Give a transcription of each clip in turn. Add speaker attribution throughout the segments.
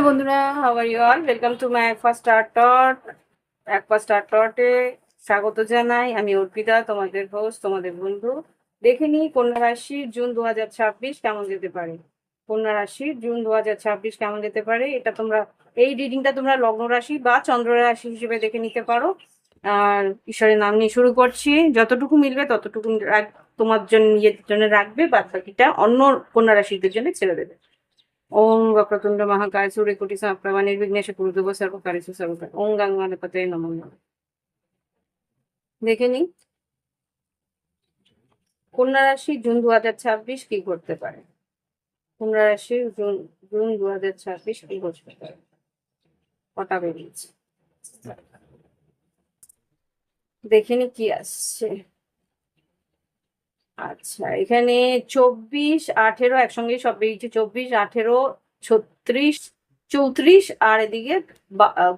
Speaker 1: বন্ধুরা, how are you all? Welcome to my একফা star টট। একফা স্টার টটে স্বাগত জানাই। আমি অর্পিতা, তোমাদের হোস্ট, তোমাদের বন্ধু। দেখে নিই কন্যা রাশির জুন 2026 কেমন যেতে পারে। কন্যা রাশির জুন 2026 কেমন যেতে পারে, এটা তোমরা এই রিডিংটা তোমরা লগ্ন রাশি বা চন্দ্র রাশি হিসেবে দেখে নিতে পারো। আর ঈশ্বরের নাম নিয়ে শুরু করছি। যতটুকু মিলবে ততটুকু তোমার জন্য, নিজের জন্য রাখবে, বাদ বাকিটা অন্য কন্যা রাশিদের জন্য ছেড়ে দেবে। ওম वक्रतुंड महाकाय सूर्यकोटि समप्रभा निर्विघ्नेश कुरुदेव सर्वकार्येषु सर्वदा। ওম গঙ্গাধপতে নমঃ। দেখে নি কন্যা রাশি জুন 2026 কি করতে পারে। কন্যা রাশি জুন জুন 2026 কি করতে পারে, কটা বেরিয়েছে দেখে নি কি আসছে। আচ্ছা, এখানে 24, 18 একসঙ্গে সব বেরিয়েছে। 24, 18, 36, 34 আর এদিকে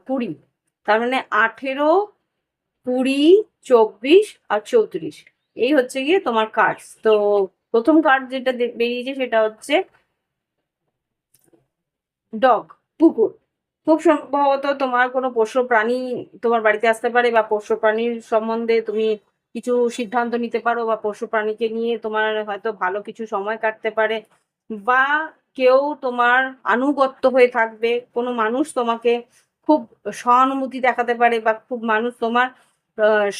Speaker 1: 20। তার মানে 18, 20, 24 আর 34 এই হচ্ছে গিয়ে তোমার কার্ড। তো প্রথম কার্ড যেটা বেরিয়েছে সেটা হচ্ছে ডগ, কুকুর। খুব সম্ভবত তোমার কোনো পোষ্য প্রাণী তোমার বাড়িতে আসতে পারে, বা পোষ্য প্রাণীর সম্বন্ধে তুমি কিছু সিদ্ধান্ত নিতে পারো, বা পোষ্য প্রাণীকে নিয়ে তোমার হয়তো ভালো কিছু সময় কাটতে পারে, বা কেউ তোমার আনুগত্য হয়ে থাকবে। কোনো মানুষ তোমাকে খুব সহানুভূতি দেখাতে পারে, বা খুব মানুষ তোমার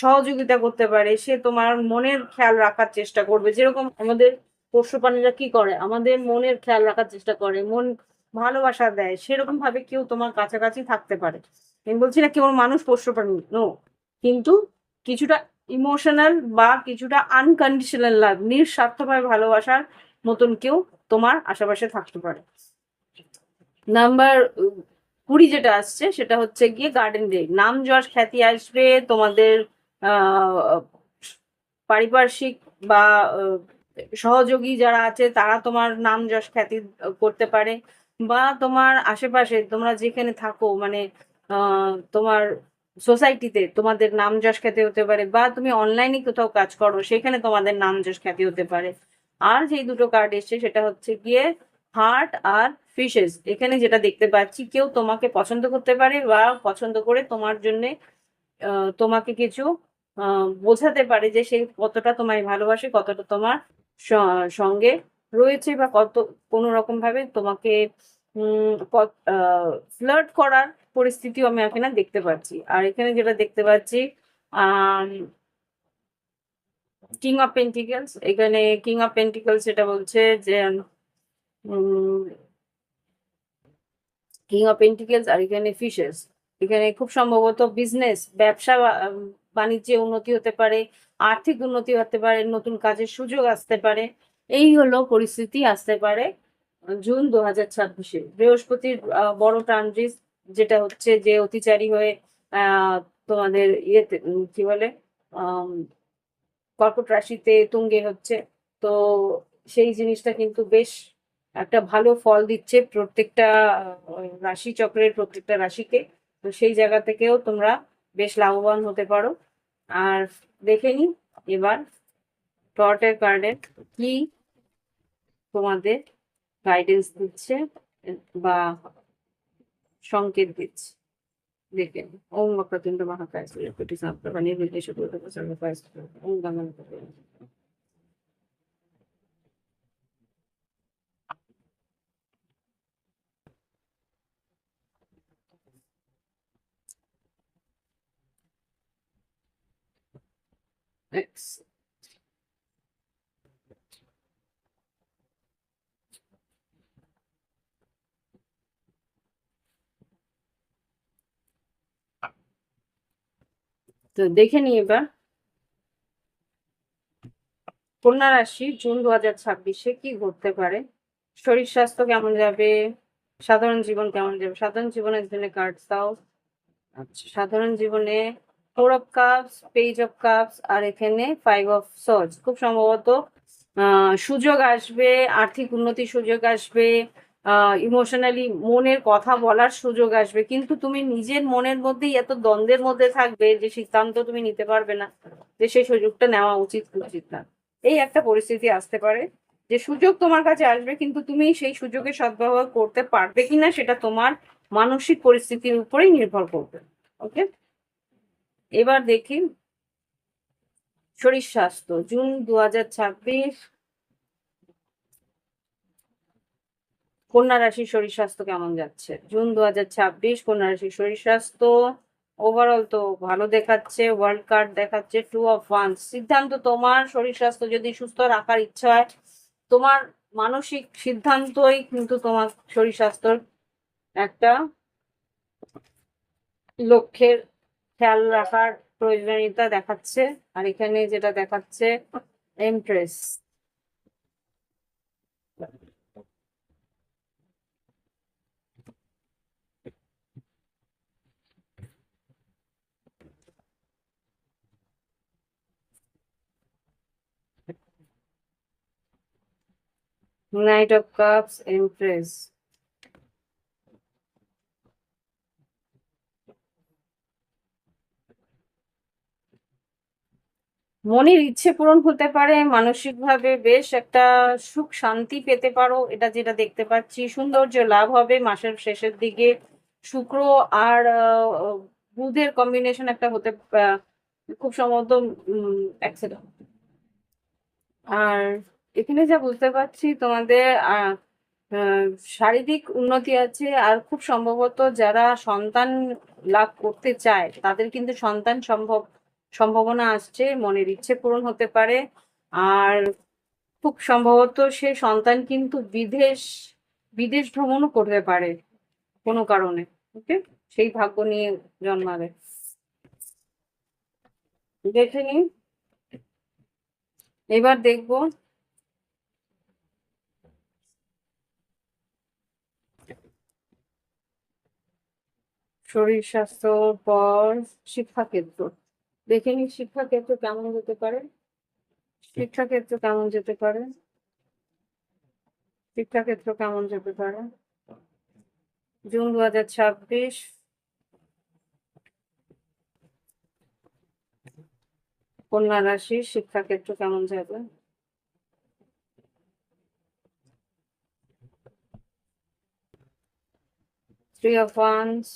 Speaker 1: সহযোগিতা করতে পারে। সে তোমার মনের খেয়াল রাখার চেষ্টা করবে। যেরকম আমাদের পোষ্য প্রাণীরা কি করে, আমাদের মনের খেয়াল রাখার চেষ্টা করে, মন ভালোবাসা দেয়, সেরকম ভাবে কেউ তোমার কাছাকাছি থাকতে পারে। আমি বলছি না কেবল মানুষ পোষ্য প্রাণী, নো, কিন্তু কিছুটা ইমোশনাল বা কিছুটা আনকন্ডিশনাল লাভ, নিঃস্বার্থভাবে ভালোবাসার মতন কেউ তোমার আশেপাশে থাকতে পারে। নাম্বার 20 যেটা আসছে সেটা হচ্ছে গিয়ে গার্ডেন ডে। নাম যশ খ্যাতি আসবে তোমাদের। পারিপার্শ্বিক বা সহযোগী যারা আছে তারা তোমার নাম যশ খ্যাতি করতে পারে, বা তোমার আশেপাশে তোমরা যেখানে থাকো, মানে তোমার সোসাইটিতে তোমাদের নাম যশ খ্যাতি হতে পারে, বা তুমি অনলাইনে কোথাও কাজ করো সেখানে তোমাদের নাম যশ খ্যাতি হতে পারে। আর যেই দুটো কার্ড এসছে সেটা হচ্ছে গিয়ে হার্ট আর ফিশেস। এখানে যেটা দেখতে পাচ্ছি, কেউ তোমাকে পছন্দ করতে পারে, বা পছন্দ করে তোমার জন্য তোমাকে কিছু বোঝাতে পারে যে সে কতটা তোমায় ভালোবাসে, কতটা তোমার সঙ্গে রয়েছে, বা কত কোনো রকম ভাবে তোমাকে ফ্লার্ট করার পরিস্থিতিও আমি এখানে দেখতে পাচ্ছি। আর এখানে যেটা দেখতে পাচ্ছি, কিং অফ পেন্টিকেলস। এখানে কিং অফ পেন্টিকেলস এটা বলছে যে কিং অফ পেন্টিকেলস, আর এখানে ফিশেস। এখানে খুব সম্ভবত বিজনেস, ব্যবসা বাণিজ্যে উন্নতি হতে পারে, আর্থিক উন্নতি হতে পারে, নতুন কাজের সুযোগ আসতে পারে। এই হলো পরিস্থিতি আসতে পারে জুন 2026-এ। বৃহস্পতির বড় ট্রানজিট, যেটা হচ্ছে যে অতিচারী হয়ে তোমাদের ইয়েতে কি বলে কর্কট রাশিতে তুঙ্গে হচ্ছে। তো সেই জিনিসটা কিন্তু বেশ একটা ভালো ফল দিচ্ছে প্রত্যেকটা রাশি চক্রের প্রত্যেকটা রাশিকে। তো সেই জায়গা থেকেও তোমরা বেশ লাভবান হতে পারো। আর দেখে নি এবার টর্টের কার্ডে কি তোমাদের গাইডেন্স দিচ্ছে বা সংকেত দিচ্ছে। দেখে নিই। ওম বক্রতুণ্ড মহাকায় সূর্যকোটি সমপ্রভা নির্বিঘ্নেশ কুরুতে সর্বকার্যে সর্বদা। ওম গঙ্গাধপতে নমঃ। তো দেখে নিই এবার কন্যা রাশি জুন 2026-এ কি ঘটতে পারে। শরীর স্বাস্থ্য কেমন যাবে, সাধারণ জীবন কেমন যাবে। সাধারণ জীবনের জন্য কার্ড দাও। আচ্ছা, সাধারণ জীবনে 4 of cups, page of cups, আর এখানে 5 অফ সর্ডস। খুব সম্ভবত সুযোগ আসবে, আর্থিক উন্নতির সুযোগ আসবে, ইমোশনালি মনের কথা বলার সুযোগ আসবে, কিন্তু তুমি নিজের মনের মধ্যেই এত দ্বন্দ্বের মধ্যে থাকবে যে সিদ্ধান্ত তুমি নিতে পারবে না যে সেই সুযোগটা নেওয়া উচিত কি উচিত না। এই একটা পরিস্থিতি আসতে পারে যে সুযোগ তোমার কাছে আসবে, কিন্তু তুমি সেই সুযোগের সদ্ব্যবহার করতে পারবে কিনা সেটা তোমার মানসিক পরিস্থিতির উপরেই নির্ভর করবে। ওকে, এবার দেখি শরীর স্বাস্থ্য জুন 2026, কন্যা রাশির শরীর স্বাস্থ্য কেমন যাচ্ছে? জুন 2026 কন্যা রাশির শরীর স্বাস্থ্য ওভারঅল তো ভালো দেখাচ্ছে। ওয়ার্ল্ড কার্ড দেখাচ্ছে 2 of Wands। সিদ্ধান্ত তোমার। শরীর স্বাস্থ্য যদি সুস্থ রাখার ইচ্ছা হয়, তোমার মানসিক সিদ্ধান্তই কিন্তু তোমার শরীর স্বাস্থ্যর একটা লক্ষ্যের খেয়াল রাখার প্রয়োজনীয়তা দেখাচ্ছে। আর এখানে যেটা দেখাচ্ছে empress. Night of cups, empress. মনের ইচ্ছে পূরণ হতে পারে, মানসিকভাবে বেশ একটা সুখ শান্তি পেতে পারো, এটা যেটা দেখতে পাচ্ছি। সৌন্দর্য লাভ হবে মাসের শেষের দিকে। শুক্র আর বুধের কম্বিনেশন একটা হতে খুব সম্ভবত অ্যাক্সিডেন্ট। আর এখানে যা বুঝতে পারছি তোমাদের আহ, শারীরিক উন্নতি আছে। আর খুব সম্ভবত যারা সন্তান লাভ করতে চায় তাদের কিন্তু সন্তান সম্ভাবনা আসছে, মনের ইচ্ছে পূরণ হতে পারে। আর খুব সম্ভবত সে সন্তান কিন্তু বিদেশ বিদেশ ভ্রমণও করতে পারে কোনো কারণে। ওকে, সেই ভাগ্য নিয়ে জন্মাবে। দেখে নিন, এবার দেখবো শরীর স্বাস্থ্য পর শিক্ষাক্ষেত্র। দেখে নিন শিক্ষাক্ষেত্র কেমন যেতে পারে। শিক্ষাক্ষেত্র কেমন যেতে পারে। শিক্ষাক্ষেত্র কেমন যেতে পারে জুন 2026, কন্যা রাশি শিক্ষাক্ষেত্র কেমন যাবে? Three of Wands,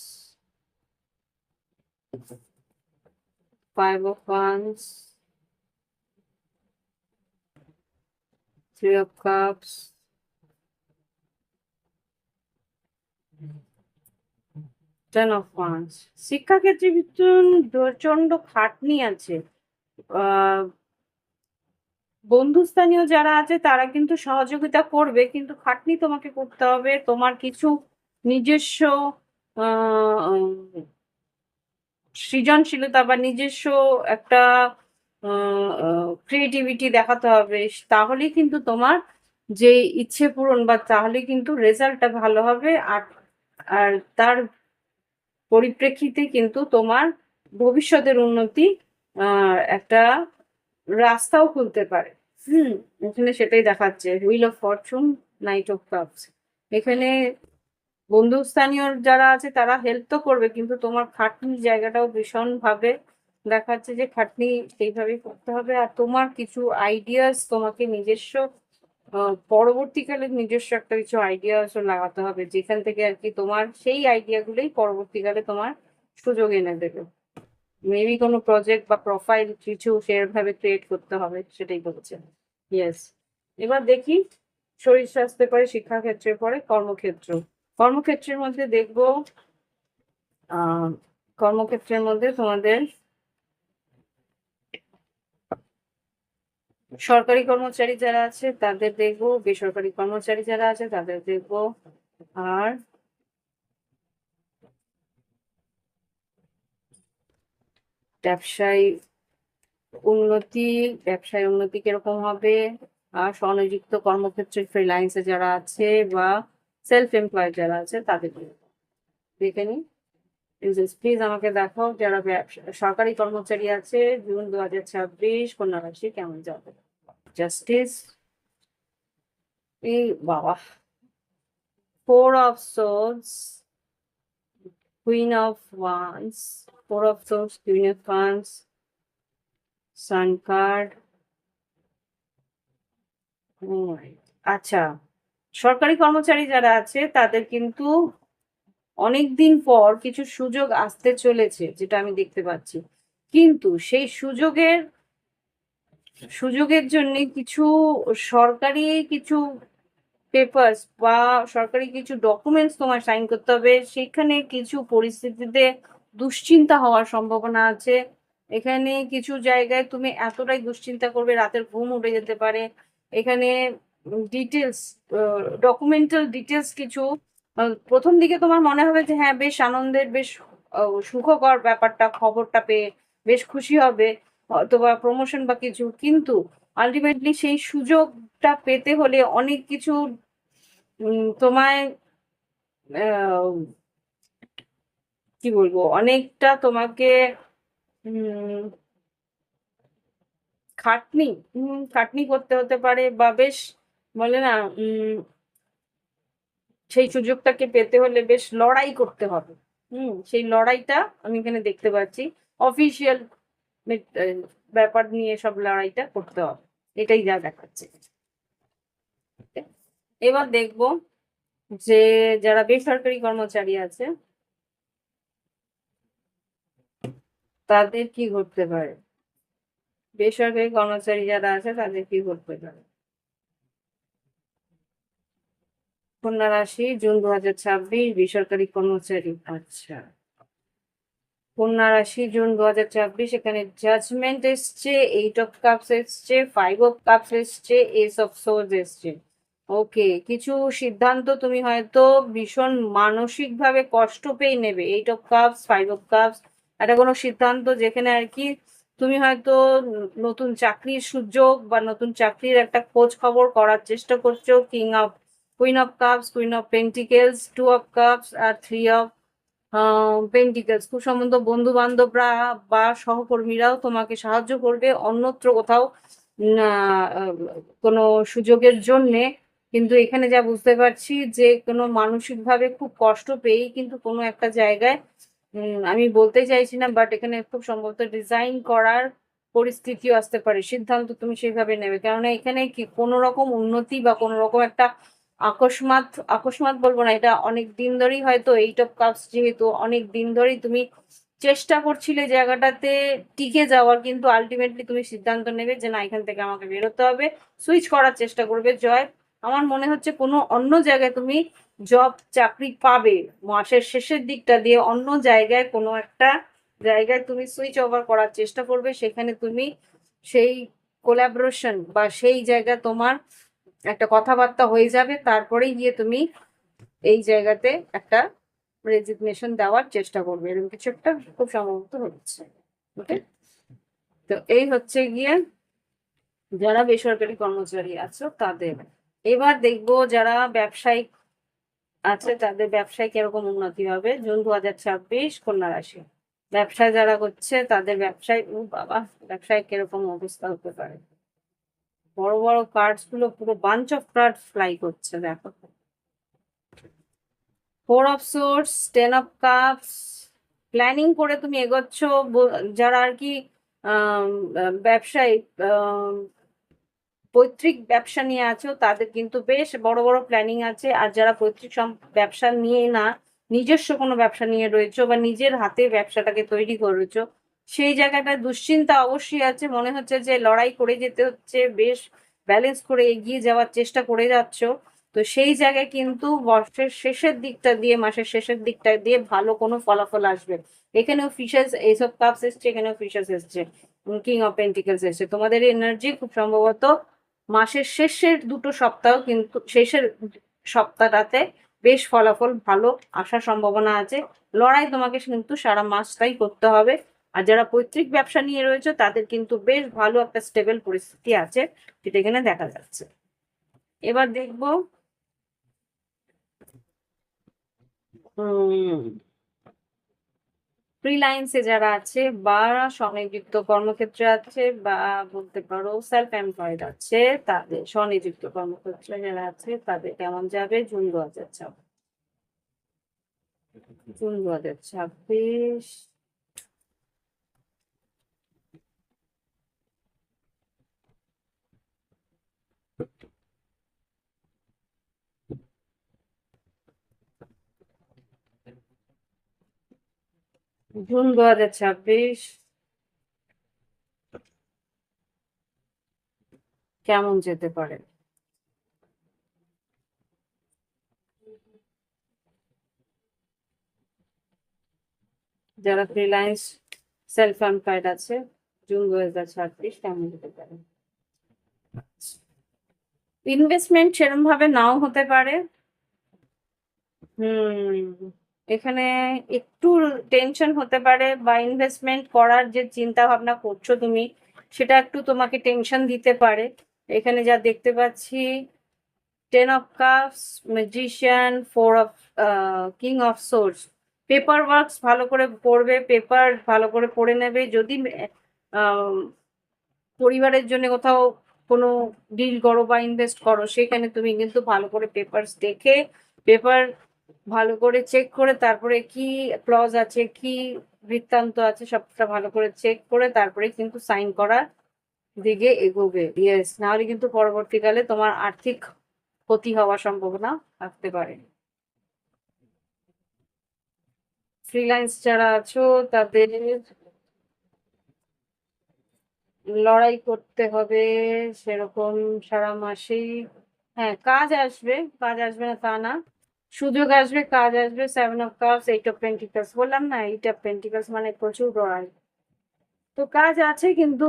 Speaker 1: 5 of Wands, 3 of Cups, 10 of Wands। শিক্ষাক্ষেত্রে ভীষণ প্রচন্ড খাটনি আছে। বন্ধুস্থানীয় যারা আছে তারা কিন্তু সহযোগিতা করবে, কিন্তু খাটনি তোমাকে করতে হবে। তোমার কিছু নিজস্ব সৃজনশীলতা বা নিজস্ব একটা ক্রিয়েটিভিটি দেখাতে হবে, তাহলেই কিন্তু তোমার যে ইচ্ছে পূরণ বা তাহলে কিন্তু রেজাল্টটা ভালো হবে। আর আর তার পরিপ্রেক্ষিতে কিন্তু তোমার ভবিষ্যতের উন্নতি একটা রাস্তাও খুলতে পারে। এখানে সেটাই দেখাচ্ছে। Wheel of Fortune, night of cups. এখানে বন্ধুস্থানীয় যারা আছে তারা হেল্প তো করবে, কিন্তু তোমার খাটনির জায়গাটাও ভীষণ ভাবে দেখাচ্ছে যে খাটনি সেইভাবেই করতে হবে। আর তোমার কিছু আইডিয়াস তোমাকে নিজস্ব পরবর্তীকালে নিজস্ব একটা কিছু আইডিয়াসও লাগাতে হবে, যেখান থেকে আর কি তোমার সেই আইডিয়াগুলোই পরবর্তীকালে তোমার সুযোগ এনে দেবে। মেবি কোনো প্রজেক্ট বা প্রোফাইল কিছু সেভাবে ক্রিয়েট করতে হবে, সেটাই বলছে। ইয়েস, এবার দেখি শরীর স্বাস্থ্যের পরে শিক্ষাক্ষেত্রের পরে কর্মক্ষেত্র। কর্মক্ষেত্রের মধ্যে দেখবো কর্মক্ষেত্রের মধ্যে তোমাদের সরকারি কর্মচারী যারা আছে তাদের দেখবো, বেসরকারি কর্মচারী যারা আছে তাদের দেখবো। আর ব্যবসায় ব্যবসায় উন্নতি কিরকম হবে। আর স্বনিযুক্ত কর্মক্ষেত্রে ফ্রিল্যান্সে যারা আছে বা সেলফ এমপ্লয়েড যারা আছে তাদের দেখে নিই। প্লিজ আমাকে দেখাও যারা সরকারি কর্মচারী আছে জুন 2026 কন্যা রাশি কেমন যাবে। জাস্টিস, এই বাবা, 4 of Swords, Queen of Wands, 4 of Swords, Queen of Wands, Sun card, oh my আচ্ছা, সরকারি কর্মচারী যারা আছে তাদের কিন্তু অনেকদিন পর কিছু সুযোগ আসতে চলেছে, যেটা আমি দেখতে পাচ্ছি। কিন্তু সেই সুযোগের জন্য কিছু সরকারি কিছু পেপারস বা সরকারি কিছু ডকুমেন্টস তোমার সাইন করতে হবে। সেখানে কিছু পরিস্থিতিতে দুশ্চিন্তা হওয়ার সম্ভাবনা আছে। এখানে কিছু জায়গায় তুমি এতটাই দুশ্চিন্তা করবে, রাতের ঘুম উড়ে যেতে পারে। এখানে ডিটেলস, ডকুমেন্টাল ডিটেলস কিছু প্রথম দিকে তোমার মনে হবে যে হ্যাঁ বেশ আনন্দের, বেশ সুখকর ব্যাপারটা, খবরটা পেয়ে বেশ খুশি হবে, অথবা প্রমোশন বা কিছু। কিন্তু আলটিমেটলি সেই সুযোগটা পেতে হলে অনেক কিছু তোমায় আহ, কি বলবো, অনেকটা তোমাকে উম, খাটনি খাটনি করতে হতে পারে, বা বেশ বলে না, সেই সুযোগটাকে পেতে হলে বেশ লড়াই করতে হবে। সেই লড়াইটা আমি এখানে দেখতে পাচ্ছি। অফিসিয়াল ব্যাপার নিয়ে সব লড়াইটা করতে হবে, এটাই যা দেখাচ্ছে। এবার দেখবো যে যারা বেসরকারি কর্মচারী আছে তাদের কি ঘটতে পারে। বেসরকারি কর্মচারী যারা আছে তাদের কি ঘটতে পারে। কন্যা রাশি, জুন 2026, বেসরকারি কর্মচারী। আচ্ছা, কন্যা রাশি, জুন 2026, এখানে জাজমেন্ট এসছে, 8 অফ কাপস এসছে, 5 অফ কাপস এসছে, এস অফ সোর্স এসছে। ওকে, কিছু সিদ্ধান্ত তুমি হয়তো ভীষণ মানসিকভাবে কষ্ট পেয়ে নেবে। 8 অফ কাপস, 5 অফ কাপস, এটা কোনো সিদ্ধান্ত যেখানে আর কি তুমি হয়তো নতুন চাকরির সুযোগ বা নতুন চাকরির একটা খোঁজ খবর করার চেষ্টা করছো। Queen of cups, queen of pentacles, 2 of cups, আর 3 অফ পেন্টিকেলস। খুব সম্ভবত বন্ধু বান্ধবরা বা সহকর্মীরাও তোমাকে সাহায্য করবে অন্যত্র কোথাও কোনো সুযোগের জন্যে। কিন্তু এখানে যা বুঝতে পারছি যে কোনো মানসিকভাবে খুব কষ্ট পেয়েই কিন্তু কোনো একটা জায়গায়, আমি বলতে চাইছি না, বাট এখানে খুব সম্ভবত রিজাইন করার পরিস্থিতিও আসতে পারে। সিদ্ধান্ত তুমি সেইভাবে নেবে, কেননা এখানে কি কোনো রকম উন্নতি বা কোনো রকম একটা আকস্মাত, আকস্মাত বলবো না, এটা অনেক দিন ধরেই হয়তো 8 অফ কাপস, যেহেতু অনেক দিন ধরেই তুমি চেষ্টা করছিলে জায়গাটাতে টিকে যাওয়ার, কিন্তু আলটিমেটলি তুমি সিদ্ধান্ত নেবে যে না, এখান থেকে আমাকে বেরোতে হবে, সুইচ করার চেষ্টা করবে। জয়, আমার মনে হচ্ছে কোনো অন্য জায়গায় তুমি চাকরি পাবে মাসের শেষের দিকটা দিয়ে। অন্য জায়গায় কোনো একটা জায়গায় তুমি সুইচ ওভার করার চেষ্টা করবে, সেখানে তুমি সেই কোলাবোরেশন বা সেই জায়গা তোমার একটা কথাবার্তা হয়ে যাবে, তারপরে গিয়ে তুমি এই জায়গাতে একটা রেজিগনেশন দেওয়ার চেষ্টা করবে, এরকম কিছু একটা খুব সম্ভবত হচ্ছে। ওকে, তো এই হচ্ছে গিয়ে যারা বেসরকারি কর্মচারী আছে তাদের। এবার দেখবো যারা ব্যবসায়িক আছে তাদের ব্যবসায় কিরকম উন্নতি হবে। জুন 2026, কন্যা রাশি, ব্যবসায় যারা করছে তাদের ব্যবসায়, ও বাবা, ব্যবসায় কিরকম অবস্থা হতে পারে। বড় বড় কার্ডস গুলো, পুরো বাঞ্চ অফ কার্ডস ফ্লাই করছে, দেখো। 4 of swords, 10 of cups, planning করে তুমি এগোচ্ছ। যারা আর কি আম, ব্যবসায়ী, পৈতৃক ব্যবসা নিয়ে আছো তাদের কিন্তু বেশ বড় বড় প্ল্যানিং আছে। আর যারা পৈতৃক ব্যবসা নিয়ে না, নিজস্ব কোনো ব্যবসা নিয়ে রয়েছো বা নিজের হাতে ব্যবসাটাকে তৈরি করেছো, সেই জায়গাটা দুশ্চিন্তা অবশ্যই আছে। মনে হচ্ছে যে লড়াই করে যেতে হচ্ছে, বেশ ব্যালেন্স করে এগিয়ে যাওয়ার চেষ্টা করে যাচ্ছো। তো সেই জায়গায় কিন্তু বর্ষের শেষের দিকটা দিয়ে, মাসের শেষের দিকটা দিয়ে ভালো কোনো ফলাফল আসবে। এখানেও ফিশার্স, এইসব কাপস এসছে, এখানেও ফিশার্স এসছে, কিং অফ পেন্টিকেলস এসছে। তোমাদের এনার্জি খুব সম্ভবত মাসের শেষের 2 সপ্তাহ, কিন্তু শেষের সপ্তাহটাতে বেশ ফলাফল ভালো আসার সম্ভাবনা আছে। লড়াই তোমাকে কিন্তু সারা মাসটাই করতে হবে। আর যারা পৈতৃক ব্যবসা নিয়ে রয়েছে তাদের কিন্তু বেশ ভালো একটা স্টেবল পরিস্থিতি আছে, যেটা এখানে দেখা যাচ্ছে। এবার দেখবো ফ্রিল্যান্সে যারা আছে বা স্বনিযুক্ত কর্মক্ষেত্রে আছে, বা বলতে পারো সেলফ এমপ্লয়েড আছে, তাদের স্বনিযুক্ত কর্মক্ষেত্রে যারা আছে তাদের কেমন যাবে জুন 2026। জুন 2026 কেমন যেতে পারে? যারা ফ্রিল্যান্স সেলফ এমপ্লয়েড আছে, জুন 2026 কেমন যেতে পারে? ইনভেস্টমেন্ট সেরম ভাবে নাও হতে পারে। হুম, এখানে একটু টেনশন হতে পারে, বা ইনভেস্টমেন্ট করার যে চিন্তা ভাবনা করছো তুমি, সেটা একটু তোমাকে টেনশন দিতে পারে। এখানে যা দেখতে পাচ্ছি, 10 of cups, magician, 4 of king of swords. Paper works ভালো করে পড়বে, পেপার ভালো করে পড়ে নেবে। যদি আহ, পরিবারের জন্য কোথাও কোনো ডিল করো বা ইনভেস্ট করো, সেখানে তুমি কিন্তু ভালো করে পেপারস দেখে, পেপার ভালো করে চেক করে, তারপরে কি ক্লজ আছে, কি বৃত্তান্ত আছে, সবটা ভালো করে চেক করে তারপরে কিন্তু সাইন করার দিকে এগোবে। ইয়েস, নাহলে কিন্তু পরবর্তীকালে তোমার আর্থিক ক্ষতি হওয়ার সম্ভাবনা থাকতে পারে। ফ্রিল্যান্স যারা আছো, তাদের লড়াই করতে হবে সেরকম সারা মাসেই। হ্যাঁ, কাজ আসবে, কাজ আসবে না তা না, সুযোগ আসবে, কাজ আসবে। 7 অফ কাপস, 8 অফ পেন্টিকলস, বললাম না 8 অফ পেন্টিকলস মানে প্রচুর লড়াই। তো কাজ আছে, কিন্তু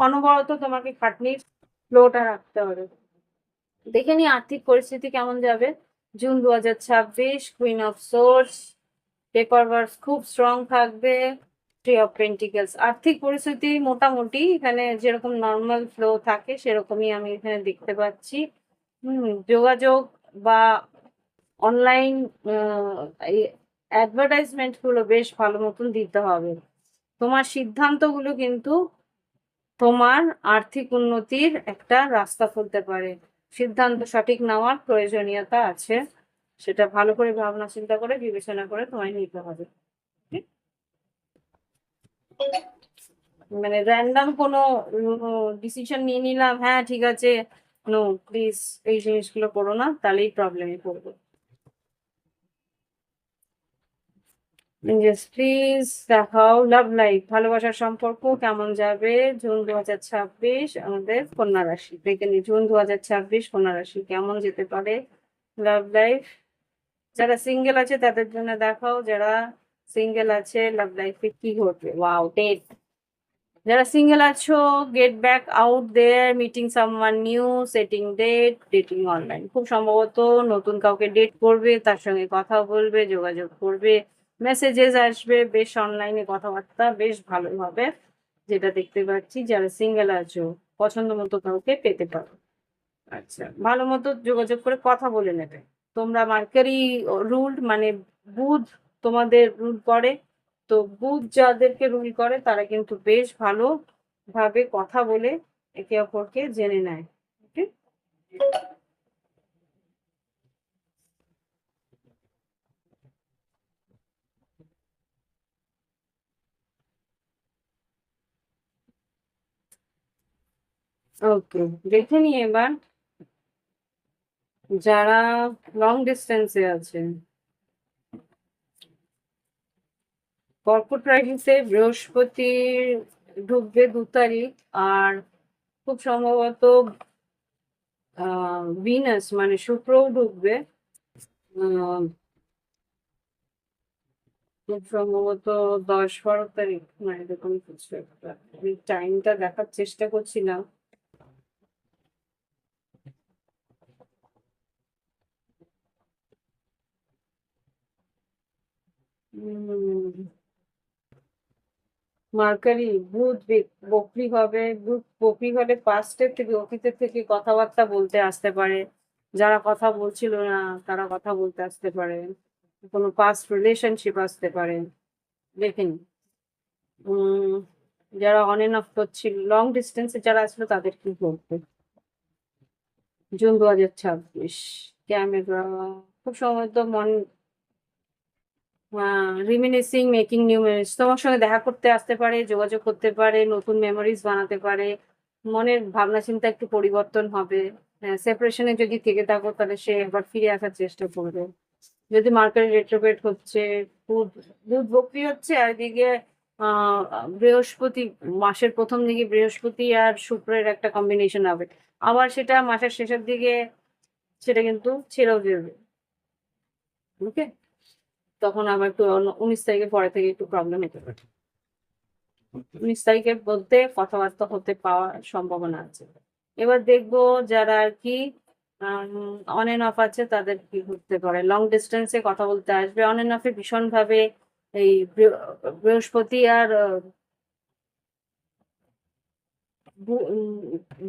Speaker 1: অনবরত তোমাকে খাটনির ফ্লোটা রাখতে হবে। দেখে নি আর্থিক পরিস্থিতি কেমন যাবে। June 2026, queen of swords, paper work খুব স্ট্রং থাকবে। 3 অফ পেন্টিকলস, আর্থিক পরিস্থিতি মোটামুটি এখানে যেরকম নর্মাল ফ্লো থাকে সেরকমই আমি এখানে দেখতে পাচ্ছি। যোগাযোগ বা অনলাইন অ্যাডভার্টাইজমেন্ট গুলো বেশ ভালো মতন দিতে হবে। তোমার সিদ্ধান্তগুলো কিন্তু তোমার আর্থিক উন্নতির একটা রাস্তা খুলতে পারে। সিদ্ধান্ত সঠিক নেওয়ার প্রয়োজনীয়তা আছে, সেটা ভালো করে ভাবনা চিন্তা করে বিবেচনা করে তোমায় নিতে হবে। মানে র্যান্ডম কোনো ডিসিশন নিয়ে নিলাম, হ্যাঁ ঠিক আছে, নো প্লিজ, এই জিনিসগুলো করো না, তাহলেই প্রবলেমে পড়বো। ইয়েস প্লিজ, দেখাও লাভ লাইফ, ভালোবাসার সম্পর্ক কেমন যাবে জুন 2026 আমাদের কন্যা রাশি। দেখে নি জুন 2026 কন্যা রাশি কেমন যেতে পারে লাভ লাইফ। যারা সিঙ্গেল আছে তাদের জন্য দেখাও, যারা সিঙ্গেল আছে লাভ লাইফে কি ঘটবে। Wow, date. যারা সিঙ্গেল আছো, get back out there, meeting someone new, setting date, dating online. খুব সম্ভবত নতুন কাউকে ডেট করবে, তার সঙ্গে কথা বলবে, যোগাযোগ করবে, মেসেজেস আসবে, বেশ অনলাইনে কথাবার্তা বেশ ভালো হবে, যেটা দেখতে পাচ্ছি। যারা সিঙ্গেল আছো, পছন্দ মতো কাউকে পেতে পারো। আচ্ছা, ভালো মতো যোগাযোগ করে কথা বলে নেবে। তোমরা মার্কারি রুল, মানে বুধ তোমাদের রুল করে, তো বুধ যাদেরকে রুল করে তারা কিন্তু বেশ ভালো ভাবে কথা বলে একে অপরকে জেনে নেয়। ওকে, ওকে, দেখে নিই এবার যারা লং ডিস্টেন্সে আছে। কর্কট রাশিতে বৃহস্পতি ঢুকবে 2 তারিখ, আর খুব সম্ভবত ভিনাস মানে শুক্রও ঢুকবে খুব সম্ভবত 10-12 তারিখ, না এরকম কিছু একটা। আমি টাইমটা দেখার চেষ্টা করছিলাম। মার্কারি বুধ বকরি হবে, বুধ বকরি হলে পাস্টের থেকে, অতীতের থেকে কথাবার্তা বলতে আসতে পারে। যারা কথা বলছিল না তারা কথা বলতে আসতে পারে, কোনো পাস্ট রিলেশনশিপ আসতে পারে। দেখেন, উম যারা অন এন্ড অফ করছিল, লং ডিস্টেন্সে যারা আসলো তাদের কি করবে জুন 2026। ক্যামেরা খুব সম্ভবত মন রিমিনিসিং, মেকিং নিউ মেমোরিজ, তোমার সঙ্গে দেখা করতে আসতে পারে, যোগাযোগ করতে পারে, নতুন মেমোরিজ বানাতে পারে। মনের ভাবনা চিন্তা একটু পরিবর্তন হবে। সেপারেশনে যদি থেকে থাকো তাহলে সে একবার ফিরে আসার চেষ্টা করবে। যদি মার্কারি রেট্রোগ্রেড হচ্ছে, বুধ বুধ বক্রি হচ্ছে, আর এদিকে আহ বৃহস্পতি, মাসের প্রথম দিকে বৃহস্পতি আর শুক্রের একটা কম্বিনেশন হবে, আবার সেটা মাসের শেষের দিকে সেটা কিন্তু ছেড়েও দেবে। ওকে, তখন আবার একটু 19 তারিখের পরে থেকে একটু প্রবলেম হতে পারে। 19 তারিখের মধ্যে কথাবার্তা হতে পাওয়ার সম্ভাবনা আছে। এবার দেখবো যারা আর কি অন এন্ড অফ আছে তাদের কি ঘটতে পারে, লং ডিস্টেন্সে কথা বলতে আসবে অন এন্ড অফে ভীষণ ভাবে। এই বৃহস্পতি আর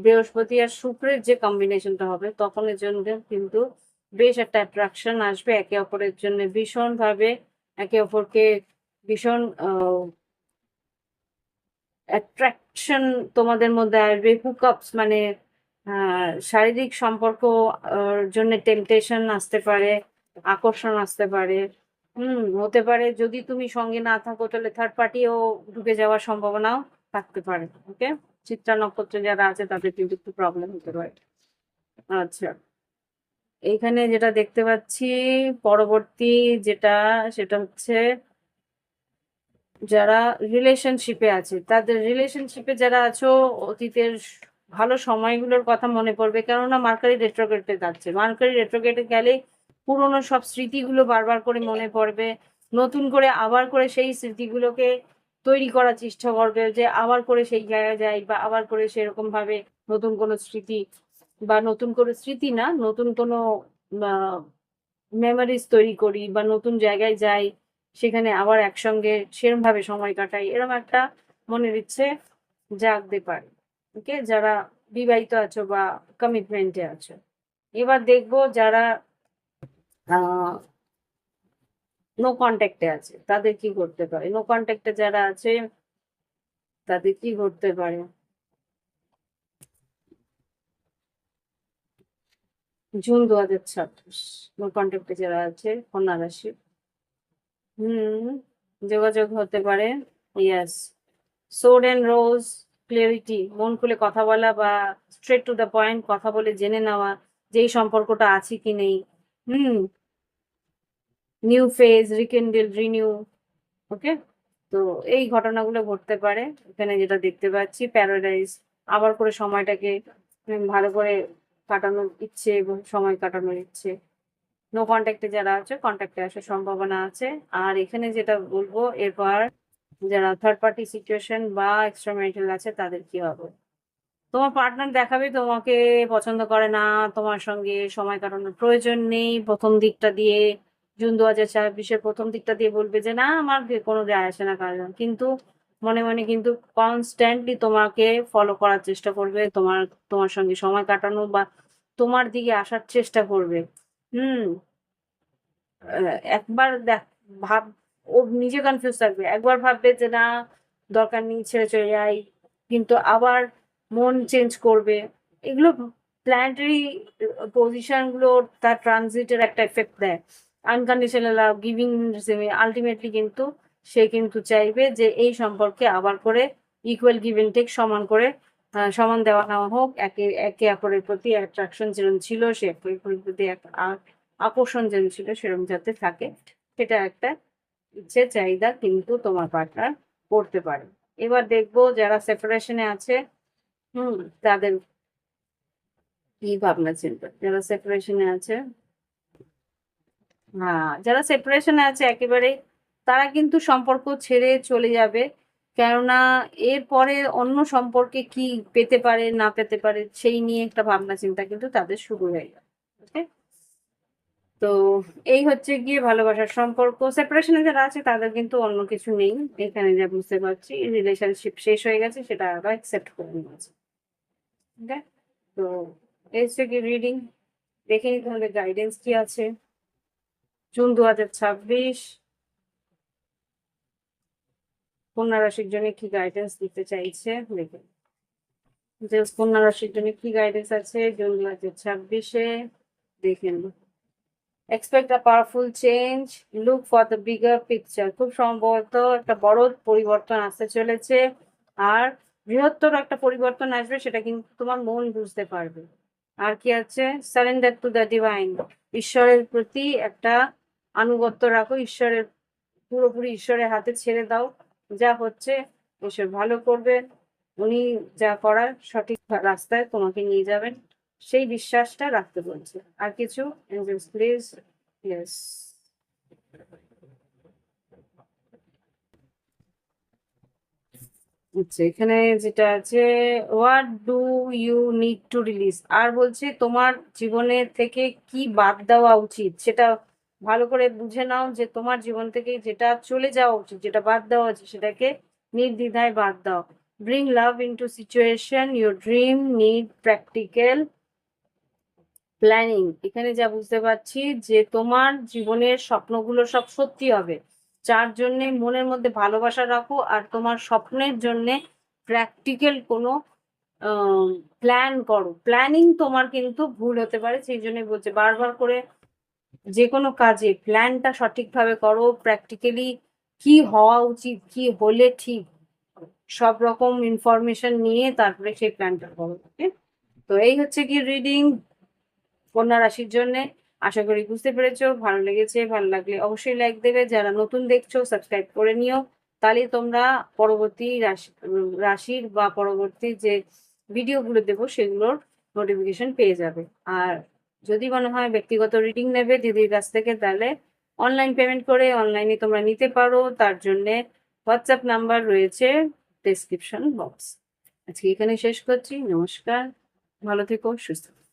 Speaker 1: বৃহস্পতি আর শুক্রের যে কম্বিনেশনটা হবে তখন এর জন্য কিন্তু বেশ একটা অ্যাট্রাকশন আসবে একে অপরের জন্য, ভীষণ ভাবে একে অপরকে ভীষণ অ্যাট্রাকশন তোমাদের মধ্যে আসবে, হুকআপস মানে শারীরিক সম্পর্ক জন্য টেম্পটেশন আসতে পারে, আকর্ষণ আসতে পারে। হতে পারে যদি তুমি সঙ্গে না থাকো তাহলে থার্ড পার্টিও ঢুকে যাওয়ার সম্ভাবনাও থাকতে পারে। ওকে, চিত্রা নক্ষত্রে যারা আছে তাদের কিন্তু একটু প্রবলেম হতে পারে। আচ্ছা, এইখানে যেটা দেখতে পাচ্ছি পরবর্তী যেটা, সেটা হচ্ছে যারা রিলেশনশিপে আছে, তাদের রিলেশনশিপে যারা আছো অতীতের ভালো সময়গুলোর কথা মনে পড়বে, কেননা মার্কারি রেট্রোগ্রেডে যাচ্ছে। মার্কারি রেট্রোগ্রেডে গেলে পুরোনো সব স্মৃতিগুলো বারবার করে মনে পড়বে, নতুন করে আবার করে সেই স্মৃতিগুলোকে তৈরি করার চেষ্টা করবে যে আবার করে সেই জায়গায় যাই, বা আবার করে সেরকম ভাবে নতুন কোনো স্মৃতি, বা নতুন করে স্মৃতি না, নতুন কোনো মেমোরিজ তৈরি করি, বা নতুন জায়গায় যাই, সেখানে আবার একসঙ্গে সেরকম ভাবে সময় কাটাই, এরকম একটা মনের ইচ্ছে জাগতে পারে। ওকে, যারা বিবাহিত আছো বা কমিটমেন্টে আছো। এবার দেখবো যারা নো কন্ট্যাক্টে আছে তাদের কি করতে পারে, নো কন্ট্যাক্টে যারা আছে তাদের কি করতে পারে। জুন 2026, নো কন্ট্যাক্টে যারা আছে কন্যা রাশি, যোগাযোগ হতে পারে। Yes, sword and rose, clarity, মন খুলে কথা বলা বা স্ট্রেট টু দ্য পয়েন্ট কথা বলে জেনে নেওয়া যে এই সম্পর্কটা আছে কি নেই। হুম নিউ ফেজ, রিকেন্ডেল, রিনিউ। ওকে, তো এই ঘটনাগুলো ঘটতে পারে। এখানে যেটা দেখতে পাচ্ছি প্যারাডাইস, আবার করে সময়টাকে ভালো করে কাটানোর ইচ্ছে এবং সময় কাটানোর ইচ্ছে। নো কন্ট্যাক্টে যারা আছে কন্ট্যাক্টে আসার সম্ভাবনা আছে। আর এখানে যেটা বলবো এরপর যারা থার্ড পার্টি সিচুয়েশন বা এক্সট্রা ম্যারিটাল আছে তাদের কি হবে। তোমার পার্টনার দেখাবে তোমাকে পছন্দ করে না, তোমার সঙ্গে সময় কাটানোর প্রয়োজন নেই প্রথম দিকটা দিয়ে, জুন 2026-এর প্রথম দিকটা দিয়ে বলবে যে না আমার কোনো যায় আসে না কারণ, কিন্তু মনে মনে কিন্তু কনস্ট্যান্টলি তোমাকে ফলো করার চেষ্টা করবে, তোমার সঙ্গে সময় কাটানো বা তোমার দিকে আসার চেষ্টা করবে। হুম একবার দেখ, ভাব, ও নিজে কনফিউজ থাকবে, একবার ভাববে যে না দরকার নেই ছেড়ে চলে যাই, কিন্তু আবার মন চেঞ্জ করবে। এগুলো প্ল্যানেটারি পজিশন গুলো, তার ট্রানজিটের একটা এফেক্ট দেয়। Unconditional love, giving receiving, ultimately কিন্তু সে কিন্তু চাইবে যে এই সম্পর্কে আবার করে ইকুয়াল গিভ এন্ড টেক, সমান করে সমান দেওয়া নেওয়া হোক, একে একে অপরের প্রতি অ্যাট্রাকশন যেরকম ছিল সে একে অপরের প্রতি আকর্ষণ যেন ছিল সেরকম যাতে থাকে, সেটা একটা ইচ্ছে চাহিদা কিন্তু তোমার পার্টনার করতে পারে। এবার দেখবো যারা সেপারেশনে আছে, হুম তাদের কি ভাবনা চিন্তা, যারা সেপারেশনে আছে। হ্যাঁ, যারা সেপারেশনে আছে একেবারে তারা কিন্তু সম্পর্ক ছেড়ে চলে যাবে, কেননা এরপরে অন্য সম্পর্কে কি পেতে পারে না পেতে পারে সেই নিয়ে একটা ভাবনা চিন্তা কিন্তু তাদের শুরু হয়ে যাবে। ওকে, তো এই হচ্ছে গিয়ে ভালোবাসার সম্পর্ক। সেপারেশনে যারা আছে তাদের কিন্তু অন্য কিছু নেই, এখানে যা বুঝতে পারছি রিলেশনশিপ শেষ হয়ে গেছে, সেটা আবার অ্যাকসেপ্ট করে নিয়েছে। ওকে, তো এই হচ্ছে কি রিডিং, দেখে নিতে হবে গাইডেন্স কি আছে জুন 2026 কন্যা রাশির জন্য কি গাইডেন্স দিতে চাইছে দেখুন, যে কন্যা রাশির জন্য কি গাইডেন্স আছে জুন 2026-এ দেখেন। Expect a powerful change, look for the bigger picture, খুব সম্ভবত একটা বড় পরিবর্তন আসতে চলেছে, আর বৃহত্তর একটা পরিবর্তন আসবে সেটা কিন্তু তোমার মন বুঝতে পারবে। আর কি আছে, সারেন্ডার টু দ্য ডিভাইন, ঈশ্বরের প্রতি একটা আনুগত্য রাখো, ঈশ্বরের পুরোপুরি ঈশ্বরের হাতে ছেড়ে দাও। যা হচ্ছে ঈশ্বর ভালো করবে, উনি যা করার সঠিক রাস্তায় তোমাকে নিয়ে যাবেন, সেই বিশ্বাসটা রাখতে বলছে। আর কিছু এঞ্জেলস প্লিজ। ইয়েস। আচ্ছা, এখানে যেটা আছে, what do you need to release, আর বলছে তোমার জীবনের থেকে কি বাদ দেওয়া উচিত সেটা ভালো করে বুঝে নাও, যে তোমার জীবন থেকে যেটা চলে যাওয়া উচিত, যেটা বাদ দেওয়া উচিত, সেটাকে নির্দ্বিধায় বাদ দাও। Bring love into situation, your dream need practical planning. এখানে যা বুঝতে পারছি যে তোমার জীবনের স্বপ্নগুলো সব সত্যি হবে, যার জন্যে মনের মধ্যে ভালোবাসা রাখো, আর তোমার স্বপ্নের জন্যে প্র্যাকটিক্যাল কোনো প্ল্যান করো। প্ল্যানিং তোমার কিন্তু ভুল হতে পারে, সেই জন্য বলছে বারবার করে যে কোনো কাজে প্ল্যানটা সঠিকভাবে করো, প্র্যাকটিক্যালি কি হওয়া উচিত, কি হলে ঠিক, সব রকম ইনফরমেশন নিয়ে তারপরে সেই প্ল্যানটা করো। ওকে, তো এই হচ্ছে কি রিডিং কন্যা রাশির জন্য। আশা করি বুঝতে পেরেছো, ভালো লেগেছে। ভালো লাগলে অবশ্যই লাইক দেবে, যারা নতুন দেখছো সাবস্ক্রাইব করে নিও, তাহলে তোমরা পরবর্তী রাশির বা পরবর্তী যে ভিডিওগুলো দেবো সেগুলোর নোটিফিকেশন পেয়ে যাবে। আর যদি মনে হয় ব্যক্তিগত রিডিং নেবে দিদির কাছ থেকে, তাহলে অনলাইন পেমেন্ট করে অনলাইনে তোমরা নিতে পারো, তার জন্যে হোয়াটসঅ্যাপ নাম্বার রয়েছে ডেসক্রিপশন বক্স। আজকে এখানে শেষ করছি, নমস্কার, ভালো থেকো, সুস্থ থেকো।